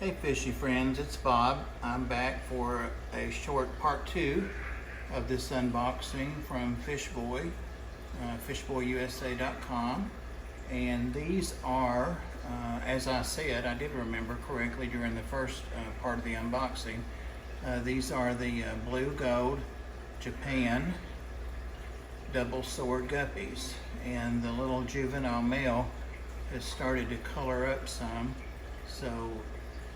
Hey fishy friends, it's Bob. I'm back for a short part 2 of this unboxing from Fishboy, fishboyusa.com. And these are, as I said, I did remember correctly during the first part of the unboxing, these are the blue gold Japan double sword guppies. And the little juvenile male has started to color up some. So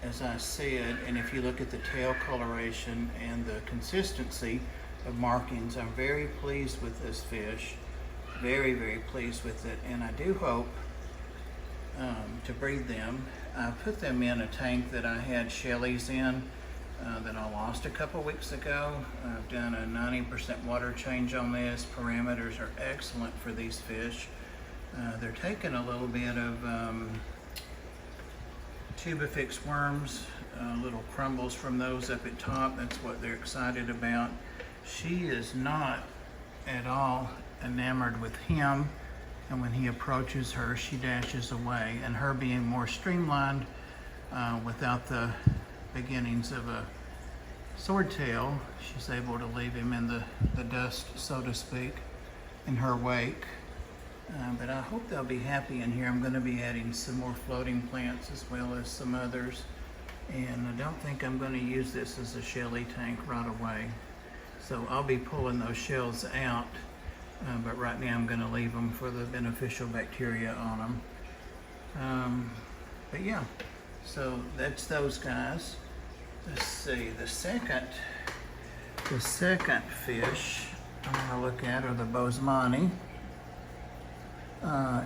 as I said, and if you look at the tail coloration and the consistency of markings, I'm very pleased with this fish. Very, very pleased with it. And I do hope to breed them. I put them in a tank that I had shellies in that I lost a couple weeks ago. I've done a 90% water change on this. Parameters are excellent for these fish. They're taking a little bit of tubifix worms, little crumbles from those up at top. That's what they're excited about. She is not at all enamored with him, and when he approaches her, she dashes away. And her being more streamlined, without the beginnings of a sword tail, she's able to leave him in the dust, so to speak, in her wake. But I hope they'll be happy in here. I'm going to be adding some more floating plants as well as some others. And I don't think I'm going to use this as a shelly tank right away. So I'll be pulling those shells out. But right now I'm going to leave them for the beneficial bacteria on them. But yeah, so that's those guys. Let's see, the second fish I'm going to look at are the Bosmani.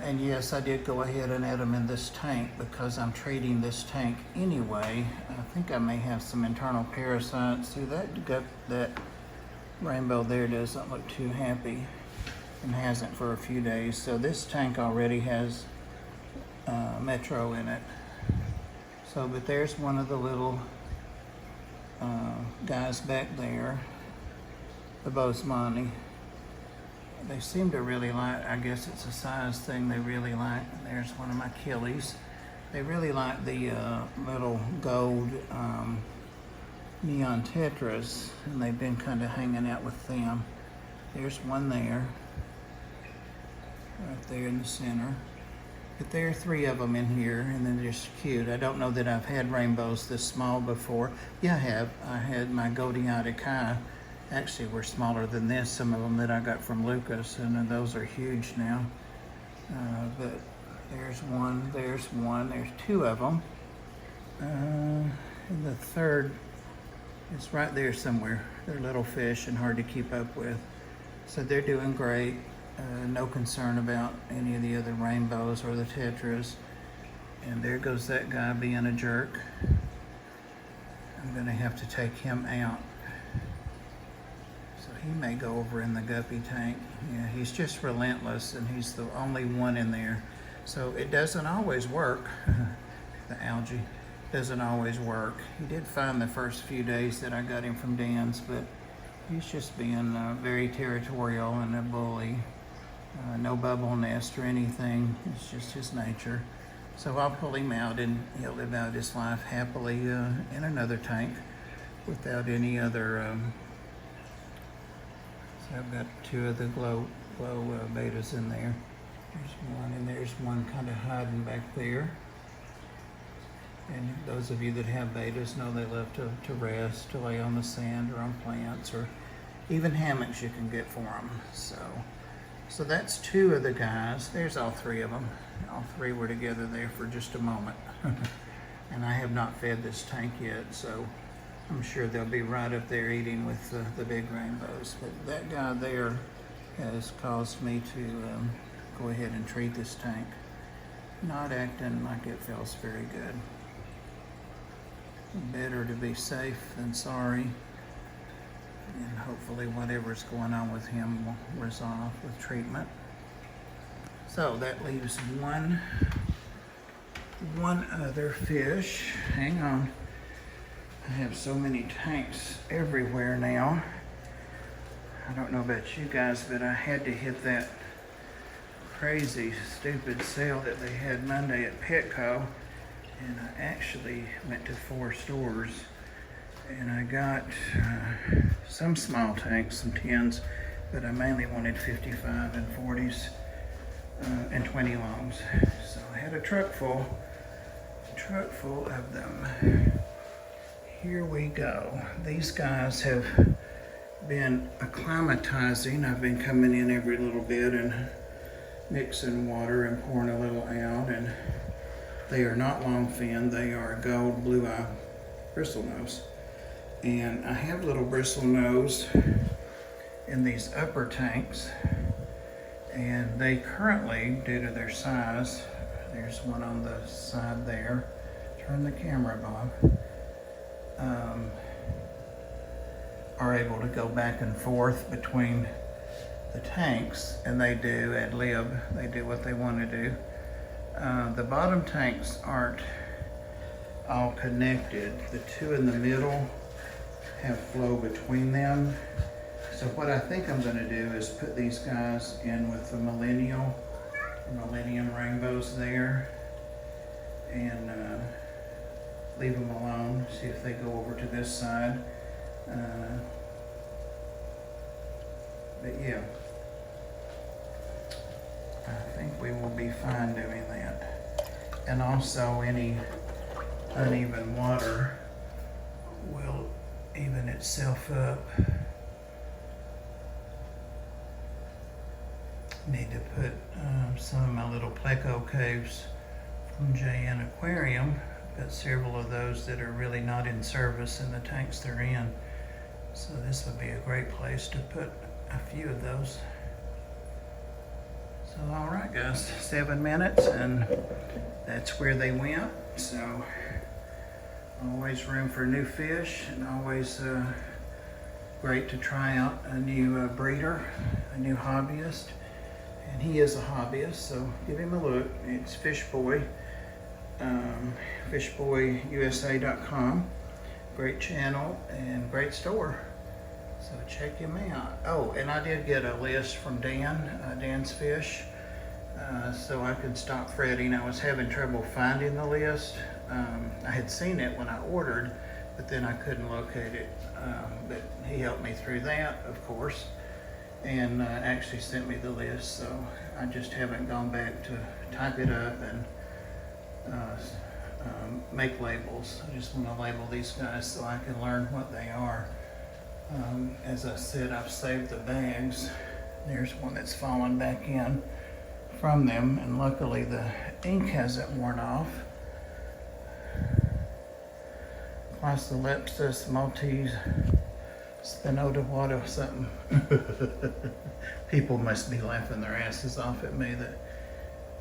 And yes, I did go ahead and add them in this tank because I'm treating this tank anyway. I think I may have some internal parasites. See, that rainbow there doesn't look too happy and hasn't for a few days. So this tank already has Metro in it. So, but there's one of the little guys back there, the Bosmani. They seem to really like, I guess it's a size thing they really like. There's one of my killies. They really like the little gold neon tetras, and they've been kind of hanging out with them. There's one there, right there in the center. But there are 3 of them in here, and they're just cute. I don't know that I've had rainbows this small before. Yeah, I have. I had my Golden-eyed Kai. Actually, were smaller than this, some of them that I got from Lucas, and those are huge now. But there's one, there's 2 of them. And the third is right there somewhere. They're little fish and hard to keep up with. So they're doing great. No concern about any of the other rainbows or the tetras. And there goes that guy being a jerk. I'm gonna have to take him out. He may go over in the guppy tank. Yeah, he's just relentless, and he's the only one in there. So it doesn't always work. The algae doesn't always work. He did fine the first few days that I got him from Dan's, but he's just being very territorial and a bully. No bubble nest or anything. It's just his nature. So I'll pull him out, and he'll live out his life happily in another tank without any other So I've got 2 of the glow betas in there. There's one, and there's one kind of hiding back there. And those of you that have betas know they love to rest, to lay on the sand or on plants, or even hammocks you can get for them. So that's 2 of the guys. There's all 3 of them. All 3 were together there for just a moment. And I have not fed this tank yet, so I'm sure they'll be right up there eating with the big rainbows. But that guy there has caused me to go ahead and treat this tank. Not acting like it feels very good. Better to be safe than sorry. And hopefully whatever's going on with him will resolve with treatment. So that leaves one other fish. Hang on. I have so many tanks everywhere now. I don't know about you guys, but I had to hit that crazy, stupid sale that they had Monday at Petco. And I actually went to 4 stores and I got some small tanks, some 10s, but I mainly wanted 55 and 40s and 20 longs. So I had a truck full of them. Here we go. These guys have been acclimatizing. I've been coming in every little bit and mixing water and pouring a little out, and they are not long fin. They are gold blue-eye bristlenose. And I have little bristlenose in these upper tanks, and they currently, due to their size, there's one on the side there. Turn the camera, Bob. Are able to go back and forth between the tanks, and they do ad lib. They do what they want to do. The bottom tanks aren't all connected. The 2 in the middle have flow between them. So what I think I'm going to do is put these guys in with the Millennium rainbows there, and leave them alone. See if they go over to this side. But yeah, I think we will be fine doing that. And also any uneven water will even itself up. Need to put some of my little pleco caves from JN Aquarium. Got several of those that are really not in service in the tanks they're in. So this would be a great place to put a few of those. So all right guys, 7 minutes and that's where they went. So always room for new fish, and always great to try out a new breeder, a new hobbyist. And he is a hobbyist, so give him a look. It's Fishboy, fishboyusa.com. Great channel and great store. So check him out. Oh, and I did get a list from Dan's Fish, so I could stop fretting. I was having trouble finding the list. I had seen it when I ordered, but then I couldn't locate it. But he helped me through that, of course, and actually sent me the list. So I just haven't gone back to type it up and make labels. I just want to label these guys so I can learn what they are. As I said, I've saved the bags. There's one that's fallen back in from them, and luckily the ink hasn't worn off. Chlyssolepsis maltese spinota something. People must be laughing their asses off at me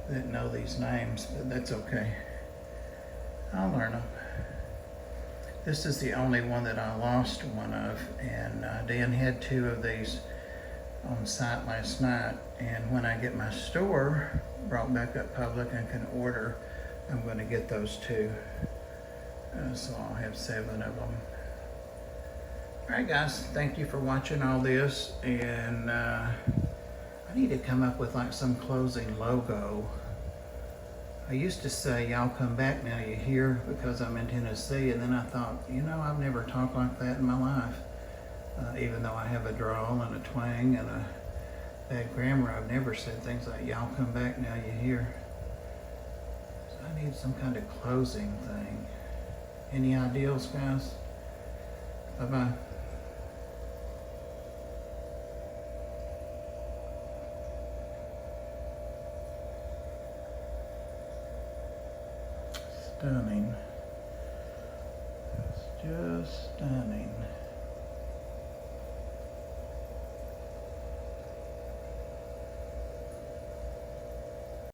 that know these names, but that's okay. I'll learn them. This is the only one that I lost one of, and Dan had 2 of these on site last night, and when I get my store brought back up public and can order, I'm going to get those 2. So I'll have 7 of them. Alright guys, thank you for watching all this, and I need to come up with like some closing logo. I used to say, y'all come back now, you hear, because I'm in Tennessee, and then I thought, you know, I've never talked like that in my life. Even though I have a drawl and a twang and a bad grammar, I've never said things like, y'all come back now, you hear. So I need some kind of closing thing. Any ideas, guys? Bye-bye. Stunning. It's just stunning.